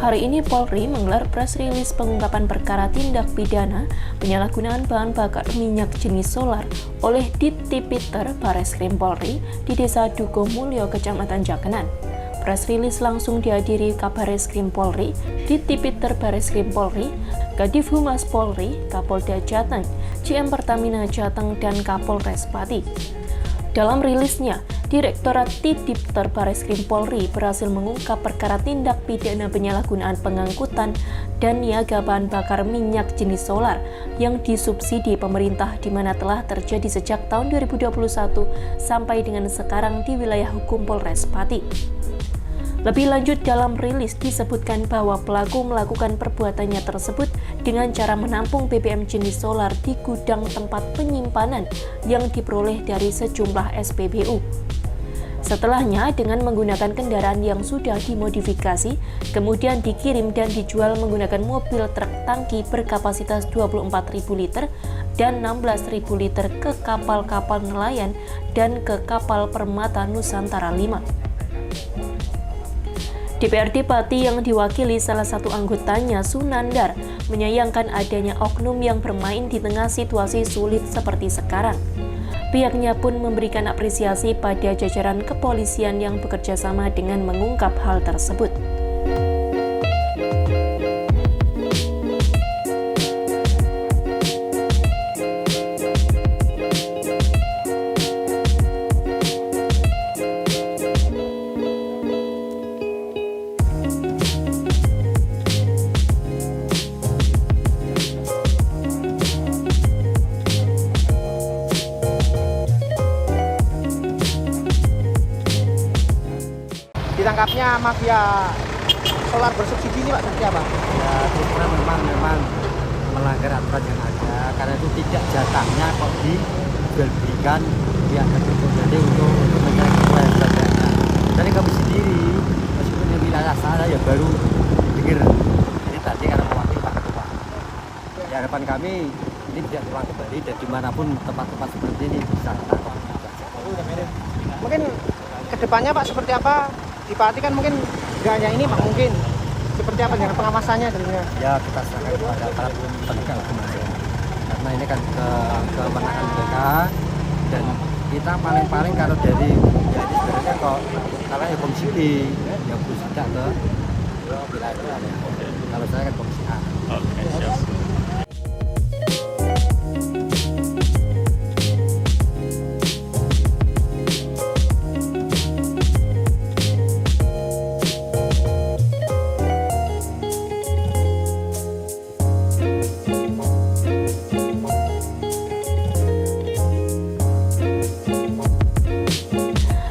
Hari ini Polri menggelar press release pengungkapan perkara tindak pidana penyalahgunaan bahan bakar minyak jenis solar oleh Ditipiter Bareskrim Polri di Desa Dukomulyo, Kecamatan Jakenan. Press release langsung dihadiri Kabareskrim Polri, Ditipiter Bareskrim Polri, Kadif Humas Polri, Kapolda Jateng, GM Pertamina Jateng, dan Kapolres Pati. Dalam rilisnya, Direktorat Ditipiter Bareskrim Polri berhasil mengungkap perkara tindak pidana penyalahgunaan pengangkutan dan niaga bahan bakar minyak jenis solar yang disubsidi pemerintah di mana telah terjadi sejak tahun 2021 sampai dengan sekarang di wilayah hukum Polres Pati. Lebih lanjut, dalam rilis disebutkan bahwa pelaku melakukan perbuatannya tersebut dengan cara menampung BBM jenis solar di gudang tempat penyimpanan yang diperoleh dari sejumlah SPBU. Setelahnya, dengan menggunakan kendaraan yang sudah dimodifikasi, kemudian dikirim dan dijual menggunakan mobil truk tangki berkapasitas 24.000 liter dan 16.000 liter ke kapal-kapal nelayan dan ke kapal Permata Nusantara 5. DPRD Pati yang diwakili salah satu anggotanya, Sunandar, menyayangkan adanya oknum yang bermain di tengah situasi sulit seperti sekarang. Pihaknya pun memberikan apresiasi pada jajaran kepolisian yang bekerja sama dengan mengungkap hal tersebut. Ditangkapnya mafia solar bersubsidi ini Pak, seperti apa? Ya, terus terang memang melanggar aturan yang ada, karena itu tidak jatahnya kok diberikan pihak tertentu, jadi untuk mencari keuntungan sebagainya. Dari kami sendiri, meskipun yang wilayah sana ya baru dengar ini tadi karena mewakili Pak Ketua. Ya, harapan kami ini tidak terulang kembali dan dimanapun tempat-tempat seperti ini bisa ditangkap. Mungkin kedepannya Pak seperti apa? Di Pati kan mungkin nggak hanya ini Pak, mungkin seperti apa dengan pengawasannya tentunya? Ya, kita serahkan kepada para penegak hukum aja, karena ini kan kewenangan mereka, dan kita paling-paling kalau dari ya ini sebenarnya kok kalau ya komisi B ya komisi tidak ke wilayah kalau saya kan komisi A. Oke, siap.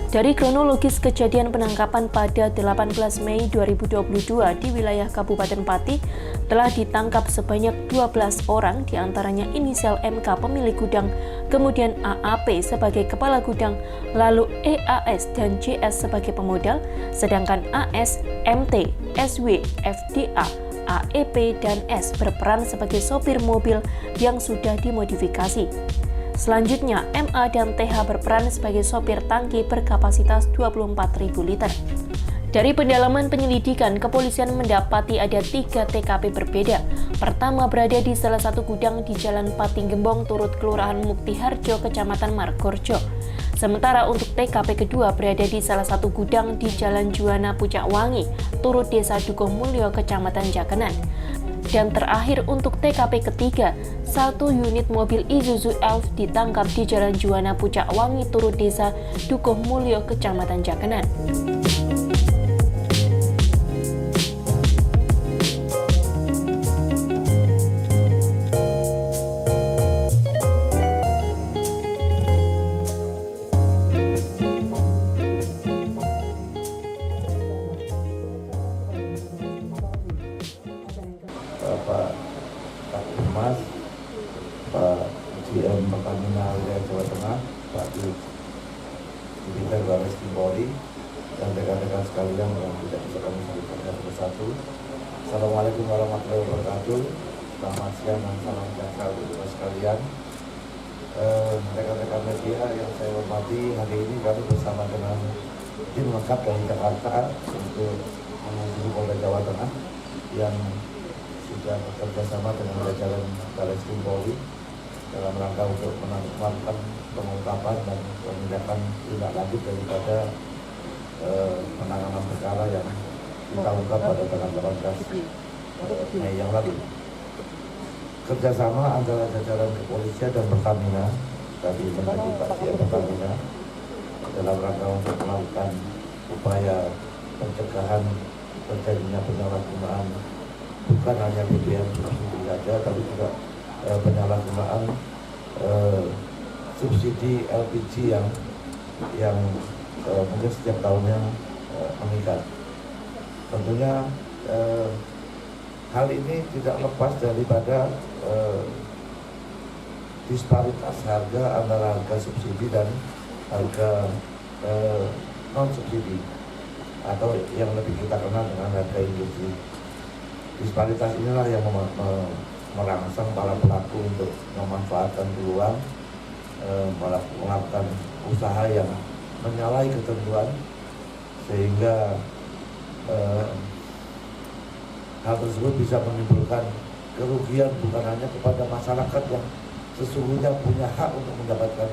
Dari kronologis kejadian penangkapan pada 18 Mei 2022 di wilayah Kabupaten Pati, telah ditangkap sebanyak 12 orang, diantaranya inisial MK pemilik gudang, kemudian AAP sebagai kepala gudang, lalu EAS dan JS sebagai pemodal, sedangkan AS, MT, SW, FDA, AEP, dan S berperan sebagai sopir mobil yang sudah dimodifikasi. Selanjutnya, MA dan TH berperan sebagai sopir tangki berkapasitas 24.000 liter. Dari pendalaman penyelidikan, kepolisian mendapati ada 3 TKP berbeda. Pertama berada di salah satu gudang di Jalan Pati Gembong, Turut Kelurahan Muktiharjo, Kecamatan Margorjo. Sementara untuk TKP kedua berada di salah satu gudang di Jalan Juwana Pucak Wangi, Turut Desa Dukomulyo, Kecamatan Jakenan. Dan terakhir untuk TKP ketiga, 1 unit mobil Isuzu Elf ditangkap di Jalan Juwana Pucak Wangi, Turut Desa Dukomulyo, Kecamatan Jakenan. Pak Humas, Pak GM Pertamina wilayah Jawa Tengah, Pak Ditipiter Bareskrim Polri, dan rekan-rekan sekalian yang tidak bisa kami sebutkan satu persatu. Assalamualaikum warahmatullahi wabarakatuh. Selamat siang dan salam sejahtera untuk kita sekalian. Rekan-rekan media yang saya hormati, hari ini kami bersama dengan tim lengkap dari Jakarta untuk menuju Polda Jawa Tengah yang sudah bekerja sama dengan jajaran Barreskrim Polri dalam rangka untuk melakukan pengungkapan dan penindakan tindak lanjut daripada penanganan perkara yang kita ungkap pada tanggal 18 Mei yang lalu. Kerjasama antara jajaran kepolisian dan Pertamina, tadi menjadi Pak Cia Pertamina, dalam rangka untuk melakukan upaya pencegahan terjadinya penyalahgunaan bukan hanya BBM subsidi saja, tapi juga penyalahgunaan subsidi LPG yang mungkin setiap tahunnya meningkat. Tentunya hal ini tidak lepas daripada disparitas harga antara harga subsidi dan harga non subsidi atau yang lebih kita kenal dengan harga industri. Disparitas inilah yang merangsang para pelaku untuk memanfaatkan peluang melakukan usaha yang menyalahi ketentuan, sehingga hal tersebut bisa menimbulkan kerugian bukan hanya kepada masyarakat yang sesungguhnya punya hak untuk mendapatkan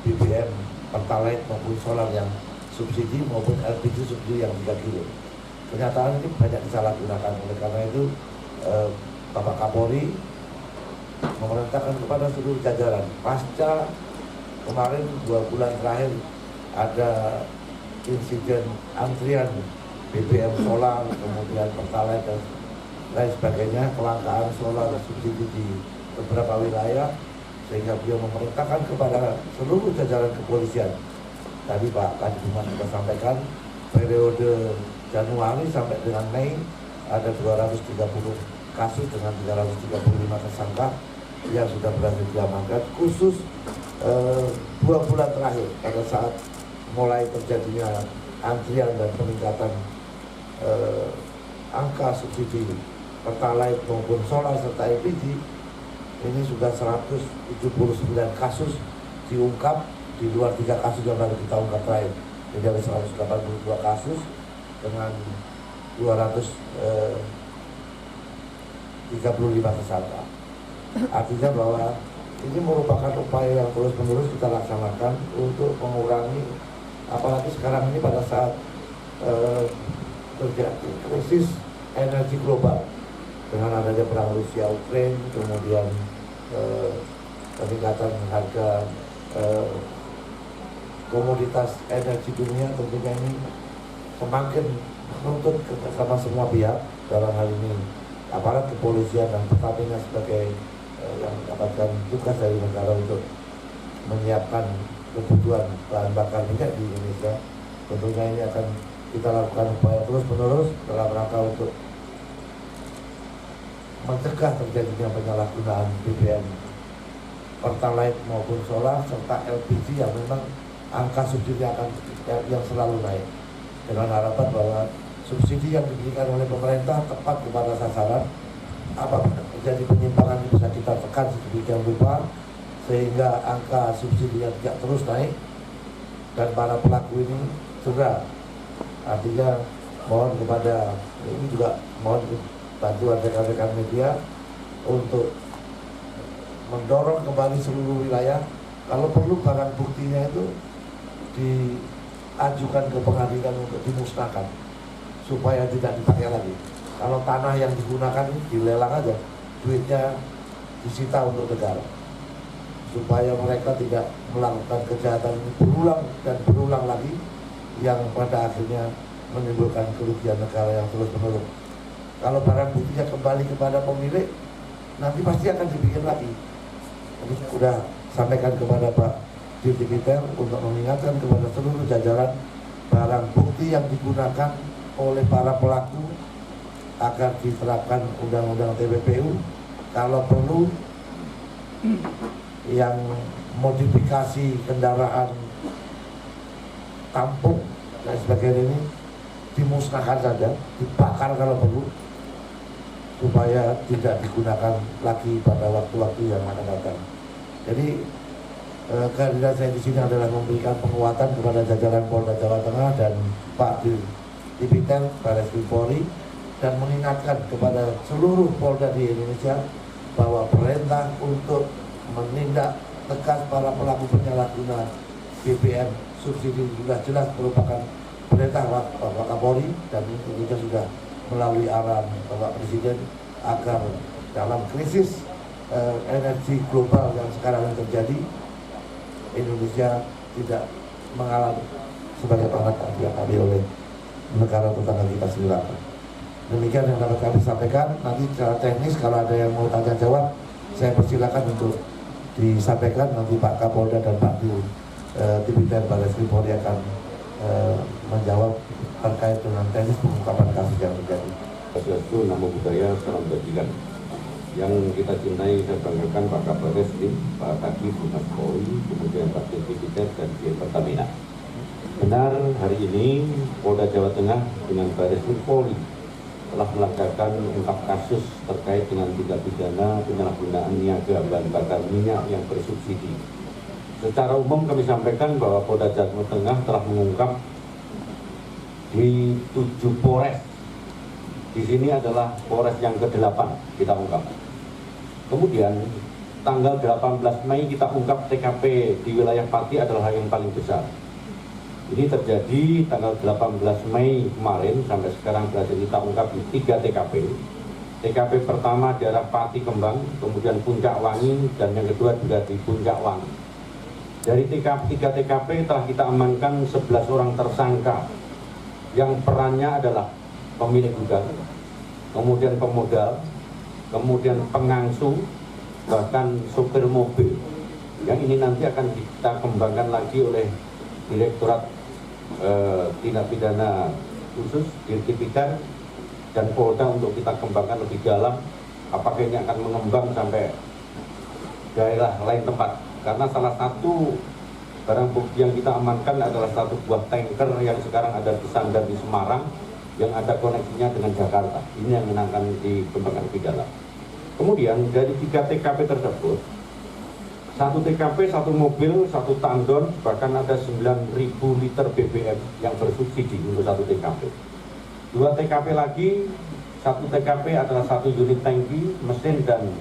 BBM, Pertalite maupun solar yang subsidi maupun LPG subsidi yang 3 kilo. Kenyataan ini banyak disalahgunakan. Oleh karena itu Bapak Kapolri memerintahkan kepada seluruh jajaran pasca kemarin 2 bulan terakhir ada insiden antrian BBM solar, kemudian Pertalite dan lain sebagainya, kelangkaan solar subsidi di beberapa wilayah, sehingga beliau memerintahkan kepada seluruh jajaran kepolisian. Tadi Pak Kadif Humas sudah sampaikan, periode Januari sampai dengan Mei ada 230 kasus dengan 335 tersangka yang sudah berhasil diamankan, khusus 2 bulan terakhir pada saat mulai terjadinya antrian dan peningkatan angka subsidi Pertalite maupun solar serta LPG. Ini sudah 179 kasus diungkap di luar 3 kasus yang baru kita ungkap terakhir. Jadi ada 182 kasus dengan 235 tersangka. Artinya bahwa ini merupakan upaya yang terus-menerus kita laksanakan untuk mengurangi, apalagi sekarang ini pada saat terjadi krisis energi global dengan adanya perang Rusia Ukraina, kemudian peningkatan harga komoditas energi dunia, tentunya ini semakin menuntut kerjasama semua pihak, dalam hal ini aparat kepolisian dan Pertamina sebagai yang mendapatkan tugas dari negara untuk menyiapkan kebutuhan bahan bakar minyak di Indonesia. Tentunya ini akan kita lakukan upaya terus-menerus dalam rangka untuk mencegah terjadinya penyalahgunaan BBM, Pertalite maupun solar serta LPG yang memang angka subsidi akan yang selalu naik, dengan harapan bahwa subsidi yang diberikan oleh pemerintah tepat kepada sasaran. Apabila terjadi penyimpangan bisa kita tekan sedemikian rupa sehingga angka subsidi yang tidak terus naik dan para pelaku ini segera. Artinya mohon kepada, ini juga mohon bantuan rekan-rekan media untuk mendorong kembali seluruh wilayah, kalau perlu barang buktinya itu diajukan ke pengadilan untuk dimusnahkan supaya tidak dipakai lagi. Kalau tanah yang digunakan dilelang aja, duitnya disita untuk negara, supaya mereka tidak melakukan kejahatan ini berulang dan berulang lagi, yang pada akhirnya menimbulkan kerugian negara yang terus-menerus. Kalau barang buktinya kembali kepada pemilik, nanti pasti akan dibikin lagi. Jadi sudah sampaikan kepada Pak Dirtipiter untuk mengingatkan kepada seluruh jajaran, barang bukti yang digunakan oleh para pelaku agar diterapkan Undang-Undang TPPU. Kalau perlu yang modifikasi kendaraan tampung dan sebagainya ini dimusnahkan saja, dibakar kalau perlu, supaya tidak digunakan lagi pada waktu-waktu yang akan datang. Jadi kehadiran saya di sini adalah memberikan penguatan kepada jajaran Polda Jawa Tengah dan Pak Dirtipiter Barreskrim Polri dan mengingatkan kepada seluruh Polda di Indonesia bahwa perintah untuk menindak tegas para pelaku penyalahguna BBM subsidi sudah jelas merupakan perintah Bapak Kapolri, dan tentunya sudah melalui arahan Bapak Presiden agar dalam krisis energi global yang sekarang terjadi, Indonesia tidak mengalami sebagai perhatian yang diambil oleh negara tetangga kita Sri Lanka. Demikian yang dapat kami sampaikan. Nanti secara teknis kalau ada yang mau tanya jawab, saya persilakan untuk disampaikan. Nanti Pak Kapolda dan Pak Tipiter Barreskrim Polri akan menjawab terkait dengan teknis pengungkapan kasus yang terjadi. Swastiastu, Namo Buddhaya, salam kebajikan. Yang kita cintai saya banggakan Pak Kabar Reskrim, Pak Kadif Humas Polri, kemudian Pak Tipiter dan Dirjen Pertamina. Benar, hari ini Polda Jawa Tengah dengan Barreskrim Polri telah melakukan ungkap kasus terkait dengan tindak pidana penyalahgunaan niaga bahan bakar minyak yang bersubsidi. Secara umum kami sampaikan bahwa Polda Jawa Tengah telah mengungkap di 7 Polres. Di sini adalah Polres yang ke-8 kita ungkap. Kemudian tanggal 18 Mei kita ungkap TKP di wilayah Pati adalah yang paling besar. Ini terjadi tanggal 18 Mei kemarin, sampai sekarang berhasil kita ungkap di 3 TKP. TKP pertama daerah Pati Kembang, kemudian Puncak Wangi, dan yang kedua juga di Puncak Wangi. Dari 3 TKP telah kita amankan 11 orang tersangka yang perannya adalah pemilik gudang, kemudian pemodal, kemudian pengangsu, bahkan sopir mobil. Yang ini nanti akan kita kembangkan lagi oleh Direktorat Tindak Pidana Khusus, Dirtipidana dan Polda untuk kita kembangkan lebih dalam. Apakah ini akan mengembang sampai daerah lain tempat? Karena salah satu barang bukti yang kita amankan adalah satu buah tanker yang sekarang ada bersandar di Semarang, yang ada koneksinya dengan Jakarta. Ini yang akan dikembangkan lebih dalam. Kemudian dari 3 TKP tersebut, 1 TKP, 1 mobil, 1 tandon, bahkan ada 9.000 liter BBM yang bersubsidi untuk 1 TKP. 2 TKP lagi, 1 TKP adalah 1 unit tangki, mesin dan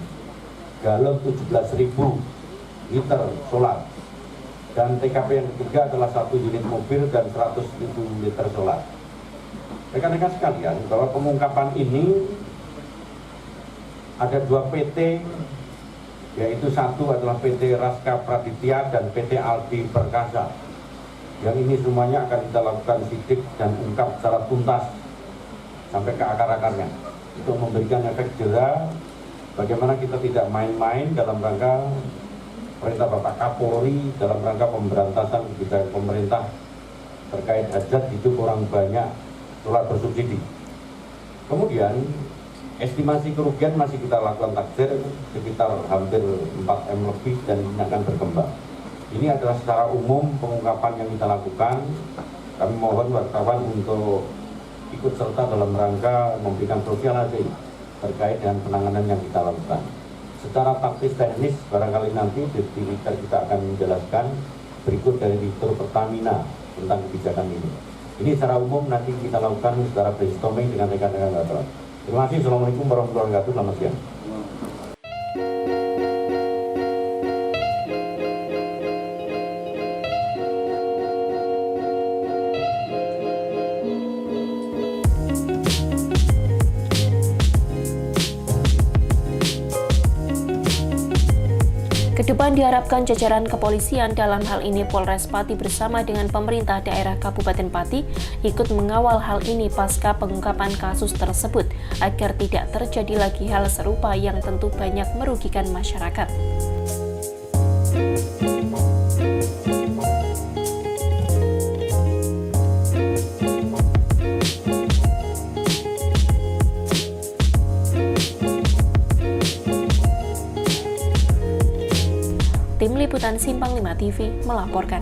galon 17.000 liter solar. Dan TKP yang ketiga adalah 1 unit mobil dan 100.000 liter solar. Rekan-rekan sekalian, bahwa pengungkapan ini ada 2 PT, yaitu satu adalah PT Raska Praditya dan PT Aldi Perkasa. Yang ini semuanya akan kita lakukan sidik dan ungkap secara tuntas sampai ke akar-akarnya, untuk memberikan efek jera bagaimana kita tidak main-main dalam rangka perintah Bapak Kapolri dalam rangka pemberantasan kebijakan pemerintah terkait hajat hidup orang banyak solar bersubsidi. Kemudian estimasi kerugian masih kita lakukan taksir sekitar hampir 4M lebih, dan ini akan berkembang. Ini adalah secara umum pengungkapan yang kita lakukan. Kami mohon wartawan untuk ikut serta dalam rangka memberikan sosialisasi terkait dengan penanganan yang kita lakukan. Secara taktis teknis barangkali nanti kita akan menjelaskan berikut dari Direktur Pertamina tentang kebijakan ini. Ini secara umum nanti kita lakukan secara brainstorming dengan rekan-rekan wartawan. Terima kasih. Assalamualaikum warahmatullahi wabarakatuh. Selamat siang. Kedepan diharapkan jajaran kepolisian, dalam hal ini Polres Pati bersama dengan pemerintah daerah Kabupaten Pati, ikut mengawal hal ini pasca pengungkapan kasus tersebut, agar tidak terjadi lagi hal serupa yang tentu banyak merugikan masyarakat. Tim Liputan Simpang 5 TV melaporkan.